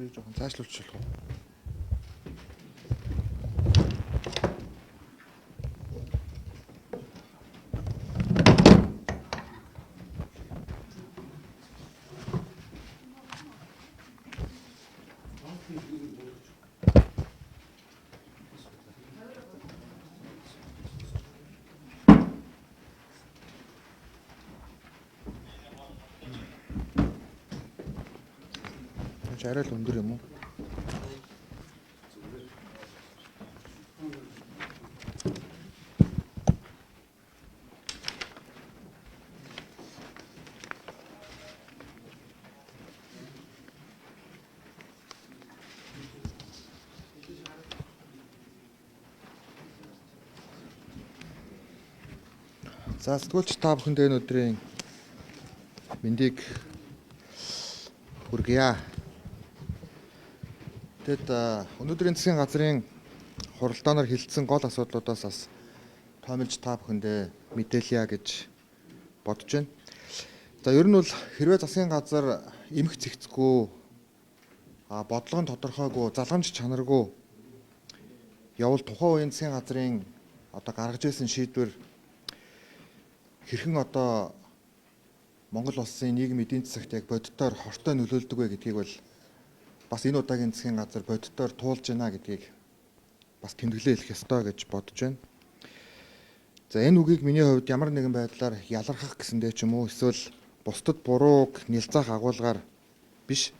Тэр жоохон цаашлуулчих болох уу? Арай л өндөр юм уу? За сэтгүүлч та бүхэндээ энэ өдрийн мэндийг хүргье. Тэгэд өнөөдрийн засгийн газрын хуралдаанаар хилцсэн гол асуудлуудаас бас томилж та бүхэндээ мэдээлье гэж бодож байна. За ер нь бол хэрвээ засгийн газар эмх цэгцгүй, бодлого нь тодорхойгүй, залгамж чанаргүй явал тухайн үеийн засгийн газрын гаргаж ирсэн шийдвэр хэрхэн Монгол улсын нийгмийн эдийн засагт яг бодитоор хортой нөлөөлдөг вэ гэдгийг бол бас энэ удаагийн засгийн газар бодитоор туулж байна гэдгийг бас тэмдэглээ хэлэх ёстой гэж бодож байна. За энэ үгийг миний хувьд ямар нэгэн байдлаар ялархах гэсэндээ ч юм уу эсвэл бусдад бурууг нэлзаах агуулгаар биш,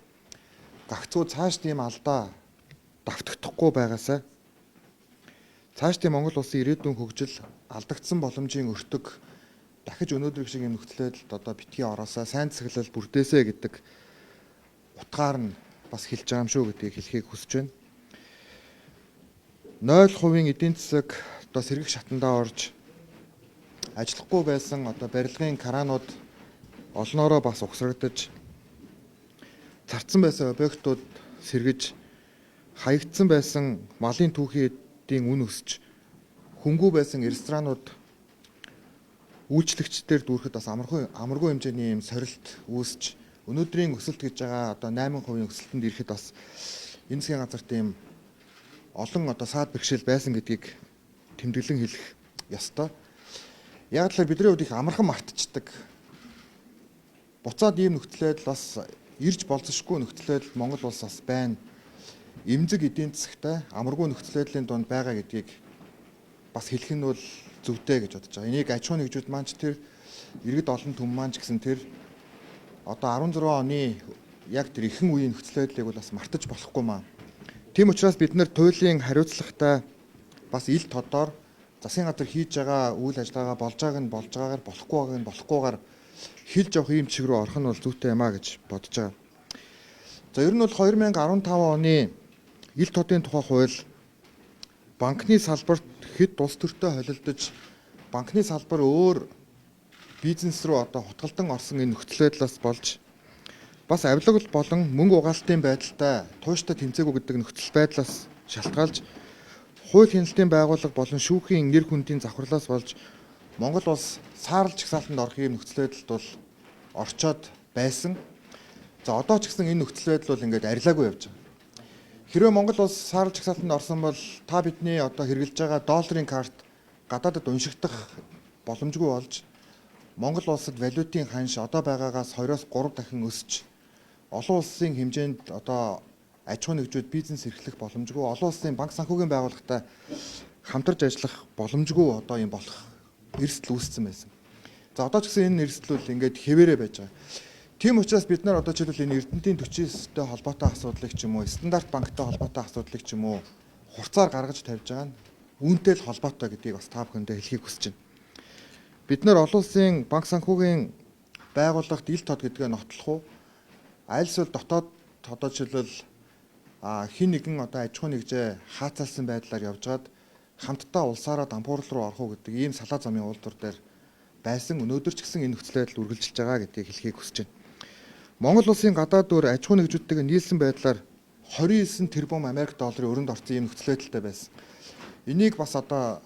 гагцхүү цааш тийм алдаа давтагдахгүй байгаасай. Цааш тийм Монгол улсын ирээдүйн хөгжил алдагдсан боломжийн өртөг дахиж өнөөдрийг шиг юм нөхцөлөд битгий ороосаа сайн цэглэл бүрдээсэ гэдэг утгаар нь бас хэлж байгаа юм шүү гэдгийг хэлхийг хүсэж байна. 0% эдийн засаг сэргэх шатандаа орж ажиллахгүй байсан барилгын краанууд олноороо бас угсрагдаж, царцсан байсан объектууд сэргэж, хаягдсан байсан малын түүхийн үн өсч, хөнгүү байсан ресторанууд үйлчлэгчдээр дүүрэхэд бас амаргүй хэмжээний юм сорилт үүсч, өнөөдрийн өсөлт гэж байгаа 8% өсөлтөнд ирэхэд бас энэ засгийн газар тийм олон саад бэрхшээл байсан гэдгийг тэмдэглэн хэлэх ёстой. Яг л бидний хувьд их амархан мартчихдаг. Буцаад ийм нөхцөлөд бас ирж болзошгүй нөхцөлөд Монгол улс бас байна. Эмзэг эдийн засагтай амаргүй нөхцөлөдлийн дунд байгаа гэдгийг бас хэлэх нь бол зөвтэй гэж бодож байгаа. Энийг аж ахуйн нэгжүүд маань ч тэр иргэд олон түмэн маань ч гэсэн тэр 16 оны яг тэр ихэнх үеийн нөхцөлөдлийг бол бас мартаж болохгүй маа. Тийм учраас бид нэр туйлын хариуцлагатай бас ил тодор засгийн газар хийж байгаа үйл ажиллагаа болж байгааг нь болж байгаагаар, болохгүй байгааг нь болохгүйгээр хэлж явах ийм чиг рүү орох нь бол зүйтэй юм а гэж бодож байгаа. За ер нь бол 2015 оны ил тодын тухай хууль банкны салбарт хэд улс төртэй холилдож, банкны салбар өөр бизнес рүү хутгалдан орсон энэ нөхцөлөдлөөс болж бас авилга болон мөнгө угаалтын байдалтай тууштай тэмцээгүй гэдэг нөхцөл байдлаас шалтгаалж хууль хяналтын байгууллага болон шүүхийн нэр хүндийн завхарлаас болж Монгол улс саарл жагсаалтанд орох ийм нөхцөл байдалд бол орчоод байсан. За одоо ч гэсэн энэ нөхцөл байдал бол ингээд арилаагүй явж байгаа. Хэрвээ Монгол улс саарл жагсаалтанд орсон бол та бидний хэрэгжилж байгаа долларын карт гадаадд уншигдах боломжгүй болж Монгол улсад валютын ханш одоо байгаагаас 2-3 дахин өсч олон улсын хэмжээнд аж ахуй нэгжүүд бизнес эрхлэх боломжгүй, олон улсын банк санхүүгийн байгууллагатай хамтарч ажиллах боломжгүй одоо юм болох эрсдэл үүссэн байсан. За одоо ч гэсэн энэ эрсдэл бол ингээд хэвээрээ байж байгаа. Тийм учраас бид нар одоо жишээлбэл энэ Эрдэнэтийн 49-тэй холбоотой асуудлыг ч юм уу, стандарт банктай холбоотой асуудлыг ч юм уу хурцаар гаргаж тавьж байгаа нь үүнтэй л холбоотой гэдгийг бас та бүхэндээ хэлхийг хүсэж байна. Бид нар олон улсын банк санхүүгийн байгууллагт ил тод гэдгээ нотлох уу? Айлсвал дотоод одоо жишээлбэл хин нэгэн одоо аж ахуй нэгжээ хаацаалсан байдлаар явжгаад хамтдаа улсаараа дампуурал руу орох уу гэдэг ийм салаа замын уулзвар дээр байсан. Өнөөдөр ч гэсэн энэ нөхцөл байдал үргэлжилж байгаа гэдгийг хэлхийг хүсэж байна. Монгол улсын гадаад дөр аж ахуй нэгжүүдтэйгээ нийлсэн байдлаар 29 тэрбум Америк долларын өрөнд орсон ийм нөхцөл байдалтай байсан. Энийг бас одоо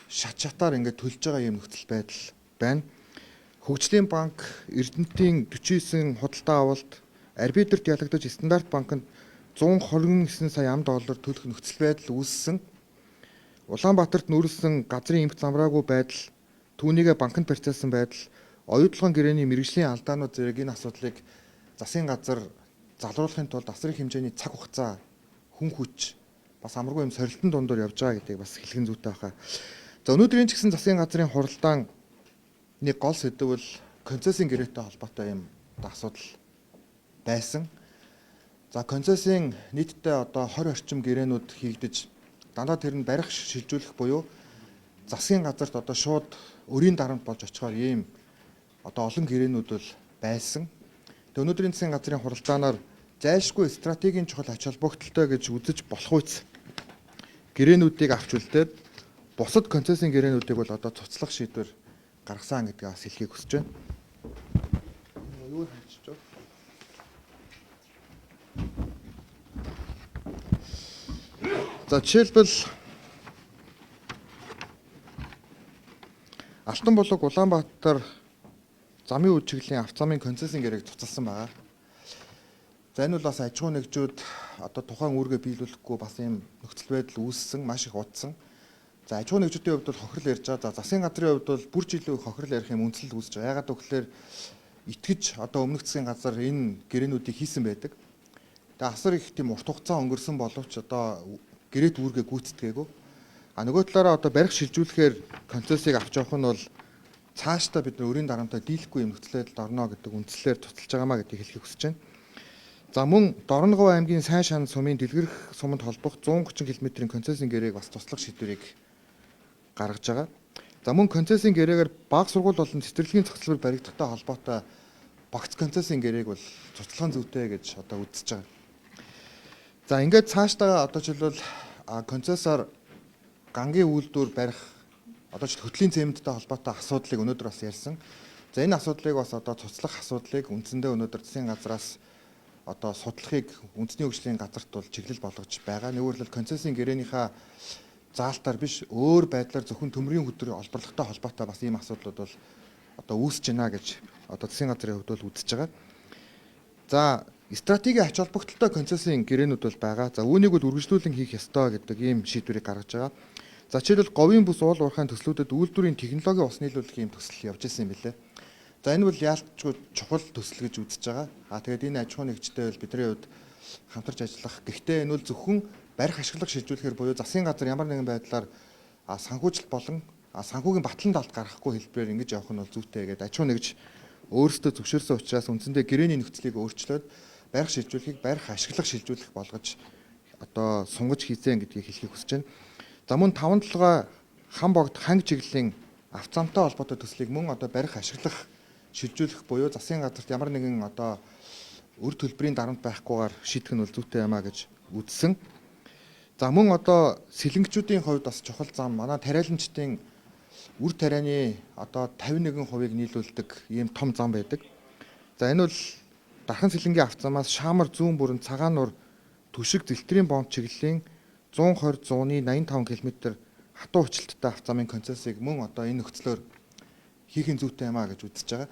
шатаар ингээд төлж байгаа ийм нөхцөл байдал байна. Хөгжлийн банк Эрдэнэтийн 49 худалдаа авалт арбитрт ялагдаж стандарт банкнд 129 сая $1 төлөх нөхцөл байдал үүссэн. Улаанбаатарт нүүрлсэн газрын эмх замраагүй байдал, түүнийгээ банкнд барьцаалсан байдал, оюутлогын гэрээний мэргэжлийн алдаанууд зэрэг энэ асуудлыг засгийн газар залруулахын тулд асар их хэмжээний цаг хугацаа, хүн хүч бас амаргүй юм сорилтын дундуур явж байгаа гэдгийг бас хэлхэн зүйтэй байна. За өнөөдрийн ч гэсэн засгийн газрын хуралдаан нэг гол сэдэв бол концессийн гэрээтэй холбоотой юм асуудал байсан. За концессийн нийтдээ одоо 20 орчим гэрээнүүд хийгдэж дандаа тэр нь барих шилжүүлэх буюу засгийн газарт одоо шууд өрийн дарамт болж очихоор ийм одоо олон гэрээнүүд бол байсан. Тэгээ өнөөдрийн засгийн газрын хуралдаанаар зайлшгүй стратегийн чухал ач холбогдолтой гэж үзэж болох үс гэрээнүүдийг авч үлдээд бусад концессийн гэрээнүүдийг бол одоо цуцлах шийдвэр гаргасан гэдгийг бас хэлхийг хүсэж байна. Юу хэлчих вэ? За жишээлбэл Алтан булаг Улаанбаатар замын үе чиглэлийн автозамын концессийн гэрээг цуцалсан байгаа. За энэ бол бас аж ахуй нэгжүүд одоо тухайн үүргээ биелүүлэхгүй бас ийм нөхцөл байдал үүссэн, маш их удсан. За аж ахуй нэгжүүдийн хувьд бол хохирол ярьж байгаа. За засгийн газрын хувьд бол бүр жилийн хохирол ярих юм үндсэл үүсэж байгаа. Ягаад гэвэл итгэж одоо өмнөх засгийн газар энэ гэрээнүүдийг хийсэн байдаг. Тэгээ асар их тийм урт хугацаа өнгөрсөн боловч одоо гэрээт үүргээ гүйцэтгээгүй. Нөгөө талаараа одоо барих шилжүүлэхээр концессийг авч явах нь бол цаашдаа бид нар өрийн дарамтаа дийлэхгүй юм нөхцөл байдалд орно гэдэг үндслээр тусалж байгаамаа гэдгийг хэлхийг хүсэж байна. За мөн Дорногов аймгийн Сайн шан сумын дэлгэрэх суманд холбох 130 км-ийн концессийн гэрээг бас туслах шийдвэрийг гаргаж байгаа. За мөн концессийн гэрээгээр бага сургууль болон цэцэрлэгийн цогцлбор баригдахтай холбоотой багц концессийн гэрээг бол цуцлахын зүйтэй гэж одоо үзэж байгаа. За ингээд цаашдаа одоо жишээлбэл концессоор гангийн үйлдвэр барих одоо ч хөтлийн цементтэй холбоотой асуудлыг өнөөдөр бас ярьсан. За энэ асуудлыг бас одоо цуцлах асуудлыг үндсэндээ өнөөдөр засгийн газраас одоо судлахыг үндэсний хөгжлийн газарт бол чиглэл болгож байгаа. Нэгүрэл концессийн гэрээнийхээ заалтаар биш өөр байдлаар зөвхөн төмрийн хөтөлбөрийн олборлоготой холбоотой бас ийм асуудлууд бол одоо үүсэж байна гэж одоо засгийн газрын хувьд бол үзэж байгаа. За стратегийн ач холбогдолтой концессийн гэрээнүүд бол байгаа. За үүнийг бол үргэлжлүүлэн хийх ёстой гэдэг ийм шийдвэрийг гаргаж байгаа. За жишээлбэл говийн бүс уул уурхайн төслүүдэд үйлдвэрийн технологийн ус нийлүүлэх ийм төсөл явж ирсэн юм билээ. За энэ бол яалтчгүй чухал төсөл гэж үзэж байгаа. Тэгээд энэ аж ахуй нэгжтэй бол бидний хувьд хамтарч ажиллах. Гэхдээ энэ бол зөвхөн барих ашиглах шилжүүлэхээр буюу засгийн газар ямар нэгэн байдлаар санхүүжилт болон санхүүгийн батлан талд гаргахгүй хэлбэрээр ингэж явах нь бол зүйтэй гэдэг аж ахуй нэгж өөрсдөө зөвшөөрсөн учраас үндсэндээ гэрээний нөхцөлийг өөрчлөөд барих шилжүүлэхийг барих ашиглах шилжүүлэх болгож одоо сунгаж хийсэн гэдгийг хэлхийг хүсэж байна. За мөн 5-7 хам богд ханг чиглэлийн автозамтай холбоотой төслийг мөн одоо барих ашиглах шилжүүлэх буюу засгийн газарт ямар нэгэн одоо өр төлбөрийн дарамт байхгүйгээр шийдэх нь бол зүйтэй юмаа гэж үзсэн. За мөн одоо сэлэнгчүүдийн хувьд бас чухал зам манай тариаланчдын үр тарианы одоо 51%-ийг нийлүүлдэг ийм том зам байдаг. За энэ бол Дархан сэлэнгийн автозамаас Шаамар зүүн бүрэн цагаан нур Түшиг Зэлтрийн бонд чиглэлийн 120-100-ны 85 км хатуу хүчлэлттэй автозамын концессийг мөн одоо энэ нөхцлөөр хийхин зүйтэй юмаа гэж үзэж байгаа.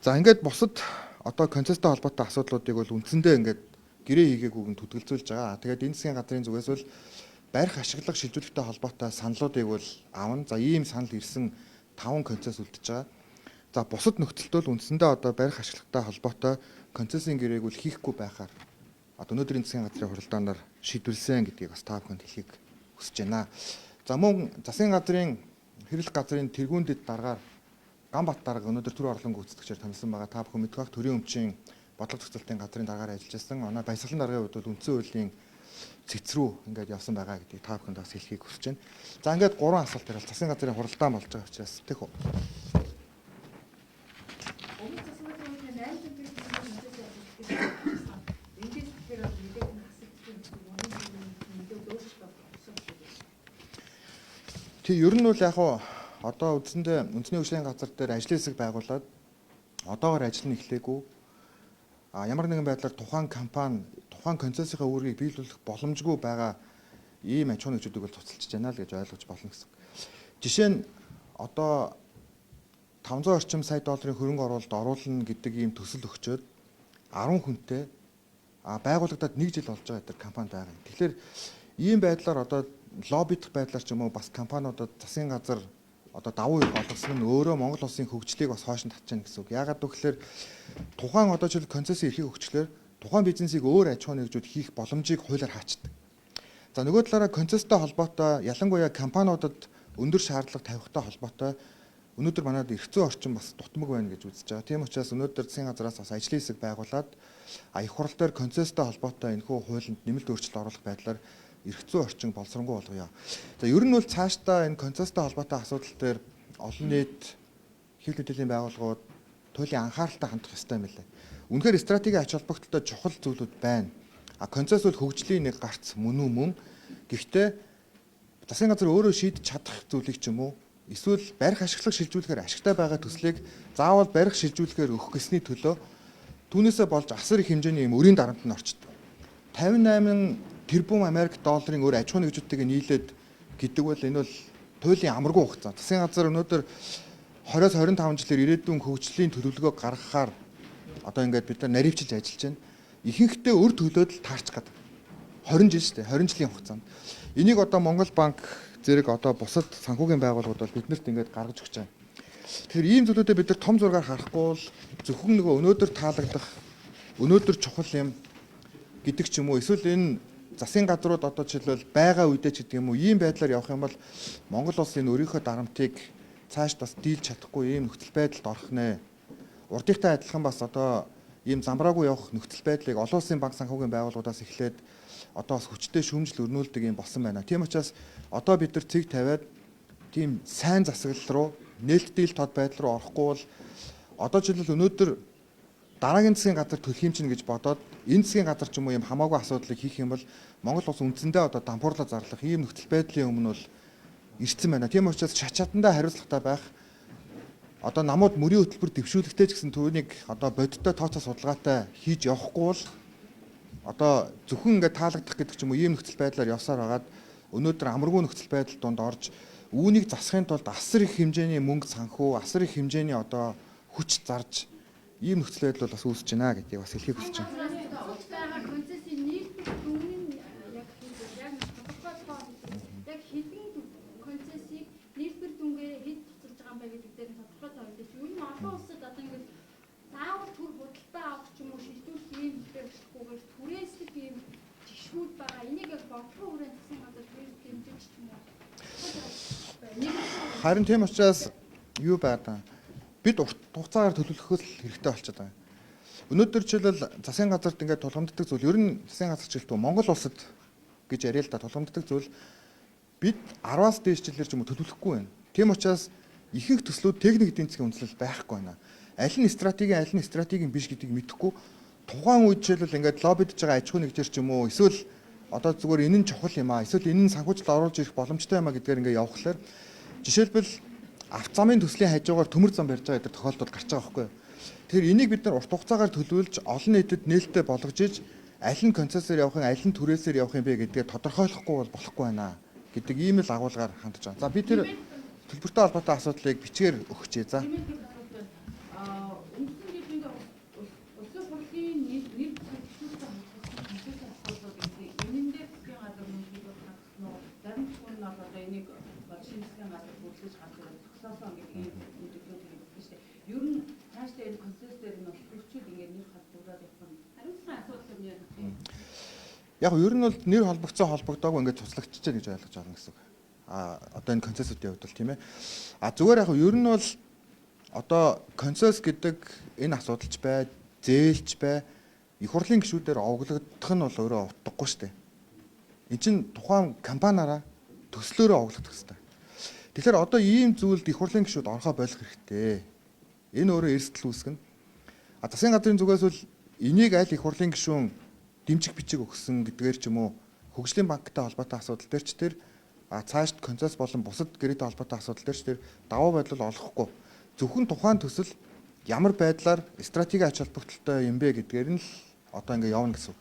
За ингээд бусад одоо концесстэй холбоотой асуудлуудыг бол үндсэндээ ингээд гэрээ хийгээгүйг нь төдөлзүүлж байгаа. Тэгээд энэ засгийн газрын зүгээс бол барих ашиглах шилжүүлэхтэй холбоотой саналуудыг бол авна. За ийм санал ирсэн 5 концесс үлдэж байгаа. За бусад нөхцөлд бол үндсэндээ одоо барих ашиглагтай холбоотой концессийн гэрээг бол хийхгүй байхаар одоо өнөөдрийн засгийн газрын хуралдаанаар шийдвэрлсэн гэдгийг бас та бүхэнд хэлхийг хүсэж байна. За мөн засгийн газрын хэрлэх газрын тэргуундэд дараагаар Ганбат дарга өнөөдөр төр орлон гүйцэтгэгчээр томилсон байгаа. Та бүхэн мэдэх бах төрийн өмчийн бодлого зохицуулалтын газрын дараагаар ажиллаж байсан. Манай баясгалан даргын хувьд бол үндсэн хуулийн цэц рүү ингээд явсан байгаа гэдгийг та бүхэнд бас хэлхийг хүсэж байна. За ингээд 3 асуулт ирэл засгийн газрын хуралдаан болж байгаа учраас тэх үү. Тэг ер нь бол яг хуу одоо үндсэндээ үндэсний хөгжлийн газар дээр ажлын хэсэг байгуулад одоогоор ажил нь эхлэегүй. Ямар нэгэн байдлаар тухайн компани тухайн концессийн үүргийг биелүүлэх боломжгүй байгаа ийм аж ахуйн нэгжүүдийг бол цуцалж байна л гэж ойлгож болно гэсэн. Жишээ нь одоо 500 орчим сая долларын хөрөнгө оруулалт оруулна гэдэг ийм төсөл өгчөөд 10 хүнтэй байгуулагдаад 1 жил болж байгаа гэдэг компани байгаа. Тэгэхээр ийм байдлаар одоо лоббидах байдлаар ч юм уу бас компаниудад засгийн газар одоо давуу болгосон нь өөрөө Монгол улсын хөгжлийг бас хойш нь татж байна гэсэн үг. Яагаад гэвэл тухайн одоо жишээл концессийн эрхийг өгчлөөр тухайн бизнесийг өөр аж ахуйн нэгжүүд хийх боломжийг хуулиар хаачдаг. За нөгөө талаараа концесстэй холбоотой ялангуяа компаниудад өндөр шаардлага тавихтай холбоотой өнөөдөр манайд эрх зүйн орчин бас дутмаг байна гэж үзэж байгаа. Тийм учраас өнөөдөр засгийн газраас бас ажлын хэсэг байгуулад их хурал дээр концесстэй холбоотой энэхүү хуулинд нэмэлт өөрчлөлт оруулах байдлаар эрх зүйн орчин боловсронгуй болгоё. За ер нь бол цаашдаа энэ концесстэй холбоотой асуудал дээр олон нийт хэвлэл мэдээллийн байгууллагууд туйлын анхааралтай хандах ёстой юм лээ. Үнэхээр стратегийн ач холбогдолтой чухал зүйлүүд байна. Концесс бол хөгжлийн нэг гарц мөн үү мөн. Гэхдээ засгийн газар өөрөө шийдэж чадах зүйлийг ч юм уу эсвэл барих ашиглах шилжүүлэхээр ашигтай байгаа төслийг заавал барих шилжүүлэхээр өгөх гэсний төлөө түүнээсээ болж асар их хэмжээний юм өрийн дарамт нь орчдөг. 58 тэрбум Америк долларын өөр аж ахуйн нэгжүүдтэйг нийлээд гэдэг бол энэ бол туйлын амаргүй хугацаа. Засгийн газар өнөөдөр 20-с 25 жилээр ирээдүйн хөгжлийн төлөвлөгөө гаргахаар одоо ингээд бид нар наривчилж ажиллаж байна. Ихэнхдээ өр төлөөд л таарч гад. 20 жил шүү дээ. 20 жилийн хугацаанд. Энийг одоо Монгол банк зэрэг одоо бусад санхүүгийн байгууллагууд бол биднэрт ингээд гаргаж өгч байна. Тэгэхээр ийм зүйлүүдэд бид нар том зургаар харахгүй бол зөвхөн нөгөө өнөөдөр таалагдах өнөөдөр чухал юм гэдэг ч юм уу эсвэл энэ засгийн газрууд одоо жишээлбэл байгаа үедээ ч гэдэг юм уу ийм байдлаар явах юм бол Монгол улс энэ өөрийнхөө дарамтыг цааш бас дийлж чадахгүй ийм нөхцөл байдалд орох нэ. Урдынхтай адилхан бас одоо ийм замбраагүй явах нөхцөл байдлыг олон улсын банк санхүүгийн байгууллагуудаас эхлээд одоо бас хүчтэй шүүмжил өрнүүлдэг юм болсон байна. Тийм учраас одоо бид нар цэг тавиад тийм сайн засаглал руу нээлттэй тод байдал руу орохгүй бол одоо жишээлбэл өнөөдөр дараагийн засгийн газар төлөх юм чинь гэж бодоод энэ засгийн газар ч юм уу юм хамаагүй асуудлыг хийх юм бол Монгол улс үндсэндээ одоо дампуурлаа зарлах ийм нөхцөл байдлын өмнө бол ирсэн байна. Тийм учраас шатандаа хариуцлагатай байх одоо намууд мөрийн хөтөлбөр дэвшүүлэхтэй ч гэсэн түүнийг одоо бодиттой тооцоо судалгаатай хийж явахгүй бол одоо зөвхөн ингээд таалагдах гэдэг ч юм уу ийм нөхцөл байдлаар явсаар хагаад өнөөдөр амаргүй нөхцөл байдал донд орж үүнийг засахын тулд асар их хэмжээний мөнгө санхүү, асар их хэмжээний одоо хүч зарж ийм нөхцөл байдал бол бас үүсэж байна гэдгийг бас хэлхийг хүсэж байна. Харин тийм учраас юу байна? Бид урт хугацаагаар төлөвлөхөөс хэрэгтэй болчиход байгаа. Өнөөдөр жишээлбэл засгийн газарт ингээд тулгамддаг зүйл ер нь засгийн газар жилтөө Монгол улсад гэж яриа л да тулгамддаг зүйл бид 10-аас дээш жилээр ч юм уу төлөвлөхгүй байна. Тийм учраас ихэнх төслүүд техник эдийн засгийн үндэслэл байхгүй байна. Аль нь стратегийн биш гэдгийг мэдэхгүй тухайн үед жишээлбэл ингээд лоббидж байгаа аж ахуй нэгжээр ч юм уу эсвэл одоо зүгээр энэ нь чухал юм аа эсвэл энэ нь санхүүжилт оруулж ирэх боломжтой юм аа гэдгээр ингээд явхлаар жишээлбэл авто замын төслийн хажуугаар төмөр зам барьж байгаа гэдэг тохиолдол гарч байгаа байхгүй юу. Тэгэхээр энийг бид нар урт хугацаагаар төлөвлөж олон нийтэд нээлттэй болгож иж аль нь концессээр явах юм, аль нь түрээсээр явах юм бэ гэдгээ тодорхойлохгүй бол болохгүй байна гэдэг ийм л агуулгаар хандж байгаа. За би тэр төлбөртэй холбоотой асуудлыг бичгээр өгчээ. За. Ер нь цаашдаа энэ концессээр нь боловсруулчид ингээд нэр халдуулаад явах нь хариуцлага асуудал юм яа. Яг нь ер нь бол нэр холбогдсон холбогдоогүй ингээд туслагдчихж гэж ойлгож байна гэсэн үг. Одоо энэ консенсусийн хувьд бол тийм ээ. Зүгээр яг ер нь бол одоо консенсус гэдэг энэ асуудалч бай, зээлч бай, их хурлын гишүүдээр овоглогдох нь бол өөрөө утгагүй шүү дээ. Энд чинь тухайн компаниараа төслөөрөө овоглогдох хэрэгтэй. Тэгэхээр одоо ийм зүйлд их хурлын гишүүд орохоо болох хэрэгтэй. Энэ өөрөө эрсдэл үүсгэнэ. Засгийн газрын зүгээс бол энийг аль их хурлын гишүүн дэмжих бичиг өгсөн гэдгээр ч юм уу хөгжлийн банктай холбоотой асуудал дээр ч тэр цаашд консенсус болон бусад гэрээтэй холбоотой асуудал дээр ч тэр даваа байдал олохгүй. Зөвхөн тухайн төсөл ямар байдлаар стратеги ач холбогдолтой юм бэ гэдгээр нь л одоо ингэ явна гэсэн үг.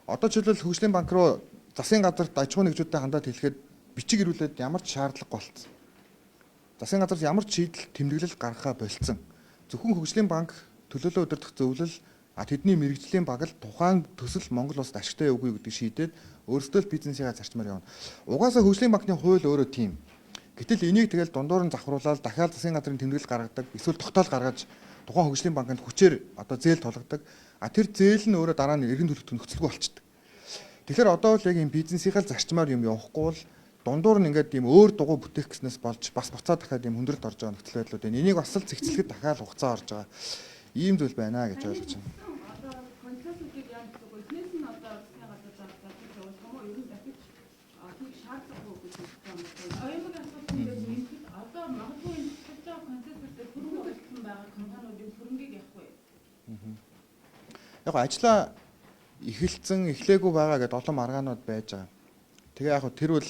Одоо жишээлбэл хөгжлийн банк руу засгийн газарт аж ахуйн нэгжүүдтэй хандаад хэлэхэд бичиг ирүүлээд ямар ч шаардлага болцсон. Засгийн газар ямар ч шийдэл тэмдэглэл гаргахаа болцсон. Зөвхөн хөгжлийн банк төлөөлөө удирдах зөвлөл тэдний мэрэгжлийн баг л тухайн төсөл Монгол улсад ашигтай үгүй гэдгийг шийдээд өөрсдөө л бизнесийгээ зарчмаар явна. Угаасаа хөгжлийн банкны хууль өөрөө тийм. Гэтэл энийг тэгэл дундуур нь завхруулаад дахиад засгийн газрын тэмдэглэл гаргадаг, эсвэл тогтоол гаргаж тухайн хөгжлийн банкнд хүчээр одоо зээл тулгадаг. Тэр зээл нь өөрөө дараа нь эргэн төлөвлөлт нөхцөлгүй болчихдээ. Тэгэхээр одоо л яг юм бизнесийнхаа зарчмаар юм явахгүй бол дундуур нь ингээд ийм өөр дугуй бүтээх гэснээс болж бас буцаад дахиад ийм хүндрэлт орж байгаа нөхцөл байдлууд байна. Энийг бас л зэгцлэхэд дахиад хугацаа орж байгаа. Ийм зүйл байна гэж ойлгож байна. Одоо консенсусыг яаж гэсэн үг эзнээс нь одоо засгийн газар зарцуулж явах юм уу? Ер нь дахиж тийм шаардлагагүй гэж байна. Оюутны асуудал дээр нэмэхэд одоо магадгүй энэ төсөлтэй консенсустэй хөрөнгө оруулсан байгаа компаниудын хөрөнгийг явах вэ? Яг ажлаа эхэлсэн, эхлээгүй байгаа гэдээ олон маргаанууд байж байгаа. Тэгээ яг тэр бол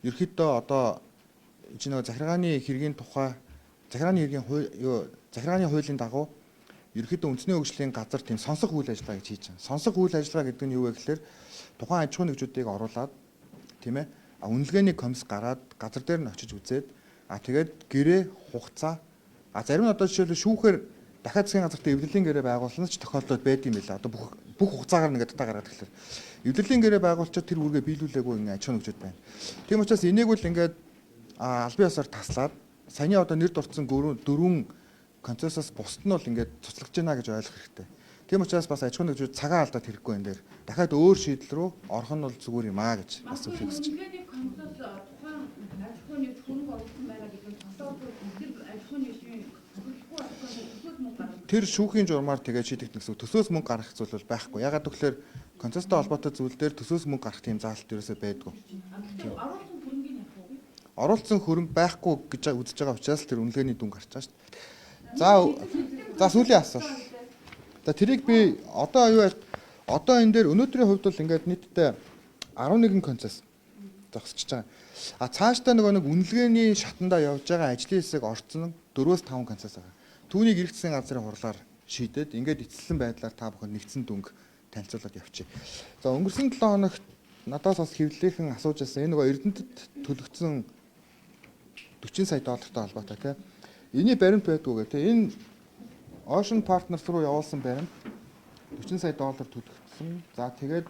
ерөөхдөө одоо чинь нэг захиргааны хэргийн тухай захиргааны хуулийн дагуу ерөөхдөө үндэсний хөгжлийн газар тийм сонсох үйл ажиллагаа гэж хийж байгаа. Сонсох үйл ажиллагаа гэдэг нь юу вэ гэхээр тухайн аж ахуйн нэгжүүдийг оруулаад тийм ээ үнэлгээний комисс гараад газар дээр нь очиж үзээд тэгээд гэрээ хугацаа зарим нь одоо жишээлбэл шүүхээр дахиад засгийн газарт эвлэлийн гэрээ байгуулсан ч тохиолдол байд юм билээ. Одоо бүх хугацаагаар нэгэ дата гаргаад тэгэхээр эвлэлийн гэрээ байгуулчаад тэр үргээ биелүүлээгүй аж ахуйн нэгжүүд байна. Тийм учраас энийг бол ингээд албан ёсоор таслаад саяны одоо нэр дурдсан дөрвөн консенсус бусд нь бол ингээд цуцлагдж байна гэж ойлгох хэрэгтэй. Тийм учраас бас аж ахуйн нэгжүүд цагаан алдаад хэрэггүй энэ дээр дахиад өөр шийдэл рүү орох нь бол зүгээр юм гэж бас үлээх гэж байна. Үнэлгээний комиссоос тухайн аж ахуйн нэгж хөрөнгө оруулсан байна гэдэг нь тосолдол тэр аж ахуйн нэгжийн төсөөс мөнгө гаргах. Тэр шүүхийн журмаар тэгээд шийдэгдэх гэсэн төсөөс мөнгө гаргах зүйл бол байхгүй. Ягаад гэвэл консенсустай холбоотой зүйл дээр төсөөс мөнгө гарах тийм заалт ерөөсөө байдгүй. Оруулсан хөрөнгөний явах уу? Оруулсан хөрөнгө байхгүй гэж үзэж байгаа учраас тэр үнэлгээний дүн гарч байгаа шүү дээ. За сүүлийн асуулт. За тэрийг би одоо юу одоо энэ дээр өнөөдрийн хувьд бол ингээд нийтдээ 11 консенсус зогсчихж байгаа. Цаашдаа нэг үнэлгээний шатандаа явж байгаа ажлын хэсэг орцсон 4-5 консенсус байгаа. Түүнийг ирэх засгийн газрын хурлаар шийдээд ингээд эцэслэн байдлаар та бүхэн нэгдсэн дүнг танилцуулаад явчих. За өнгөрсөн 7 хоногт надаас бас хэвлэхэн асууж байсан. Энэ нөгөө Эрдэнэтэд төлөгдсөн 40 сая доллартай холбоотой тийм. Эний баримт байдгүй гэх тийм. Энэ Ocean Partners руу явуулсан баримт 40 сая доллар төлөгдсөн. За тэгээд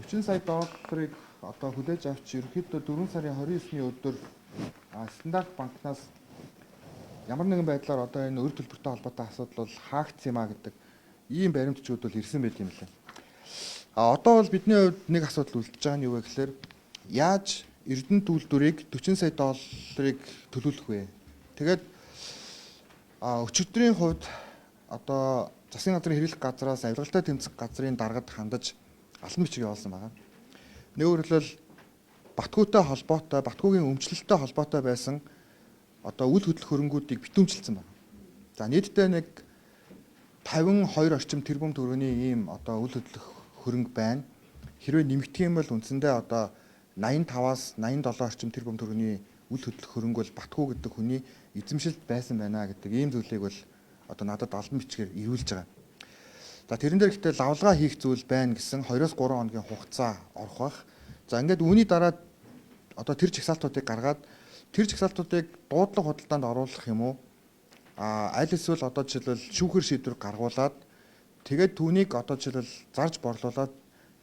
40 сая долларыг одоо хүлээж авч ерөнхийдөө 4 сарын 29-ний өдөр Стандарт банкнаас ямар нэгэн байдлаар одоо энэ өр төлбөртэй холбоотой асуудал бол хаагдсан юм а гэдэг ийм баримтчүүд бол ирсэн байт юм лээ. Одоо бол бидний хувьд нэг асуудал үлдэж байгаа нь юу вэ гэхээр яаж Эрдэнэт үйлдвэрийг 40 сая долларыг төлөвлөх вэ? Тэгээд өчигдрийн хувьд одоо засгийн газрын хэрэглэх газраас авилгалтай тэмцэх газрын даргад хандаж албан бичиг явуулсан байна. Нэг өөрөлдөл Батгүйтэй холбоотой, Батгүйгийн өмчлөлттэй холбоотой байсан одоо үйл хөдлөх хөрөнгүүдийг битүүмжилсэн байна. За нийтдээ нэг 52 орчим тэрбум төгрөгийн ийм одоо үйл хөдлөх хөрөнгө байна. Хэрвээ нэмэгдэх юм бол үндсэндээ одоо 85-аас 87 орчим тэрбум төгрөгийн үйл хөдлөх хөрөнгө бол Батгүй гэдэг хүний эзэмшилд байсан байна гэдэг ийм зүйлийг бол одоо надад албан бичгээр ирүүлж байгаа. За тэрэн дээр гэхдээ лавлгаа хийх зүйл байна гэсэн 2-3 хоногийн хугацаа орох бах. За ингээд үүний дараа одоо тэр жагсаалтуудыг гаргаад тэр жагсаалтуудыг дуудлага худалдаанд оруулах юм уу? Аль эсвэл одоо жишээлбэл шүүхэр шийдвэр гаргуулад тэгээд түүнийг одоо жишээлбэл зарж борлуулад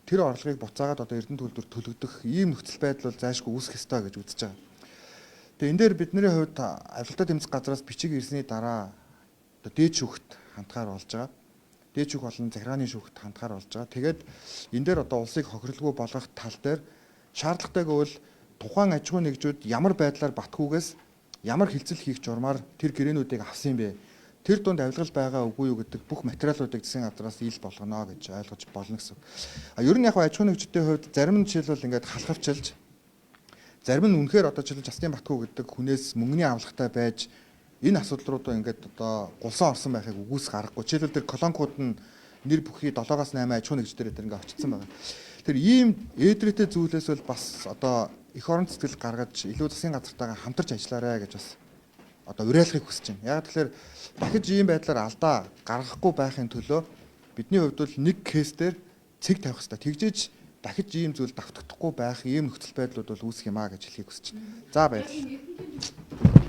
тэр орлогыг буцаагаад одоо Эрдэнэт үйлдвэр төлөгдөх ийм нөхцөл байдал бол зайлшгүй үүсэх ёстой гэж үзэж байгаа. Тэгээ энэ дээр бидний хувьд авилгалтай тэмцэх газраас бичиг ирсний дараа одоо дээд шүүхт хандхаар болж байгаа. дээд шүүх болон захиргааны шүүхт хандгаар болж байгаа. Тэгээд энэ дээр одоо улсыг хохирлгүй болгох тал дээр шаардлагатайг бол тухайн аж ахуйн нэгжүүд ямар байдлаар батгүйгээс ямар хилцэл хийх журмаар тэр гэрээнүүдийг авсан юм бэ? Тэр дунд авилгал байгаа үгүй юу гэдэг бүх материалуудыг засгийн газраас ил болгоно гэж ойлгож болно гэсэн. Ер нь яг аж ахуйн нэгжүүдийн хувьд зарим нь жишээлбэл ингээд халахвчилж, зарим нь үнэхээр одоо жишээлбэл Жастин Батгүй гэдэг хүнээс мөнгөний авлагатай байж энэ асуудал руу ингээд одоо гулсан орсон байхыг үгүйсэх аргагүй. Жишээлбэл тэр колонкууд нь нэр бүхий 7-8 аж ахуйн нэгждэр дээр ингээд очсон байгаа. Тэр ийм ээдрээтэй зүйлээс бол бас одоо эх орон зэтгэл гаргаж илүү засгийн газартайгаа хамтарч ажиллаарай гэж бас одоо уриалахыг хүсэж байна. Яг тэгэхээр дахиж ийм байдлаар алдаа гаргахгүй байхын төлөө бидний хувьд бол нэг кейс дээр цэг тавих хэрэгтэй. Тэгжээж дахиж ийм зүйл давтагдахгүй байх ийм нөхцөл байдлууд бол үүсэх юм аа гэж хэлхийг хүсэж байна. За баярлалаа.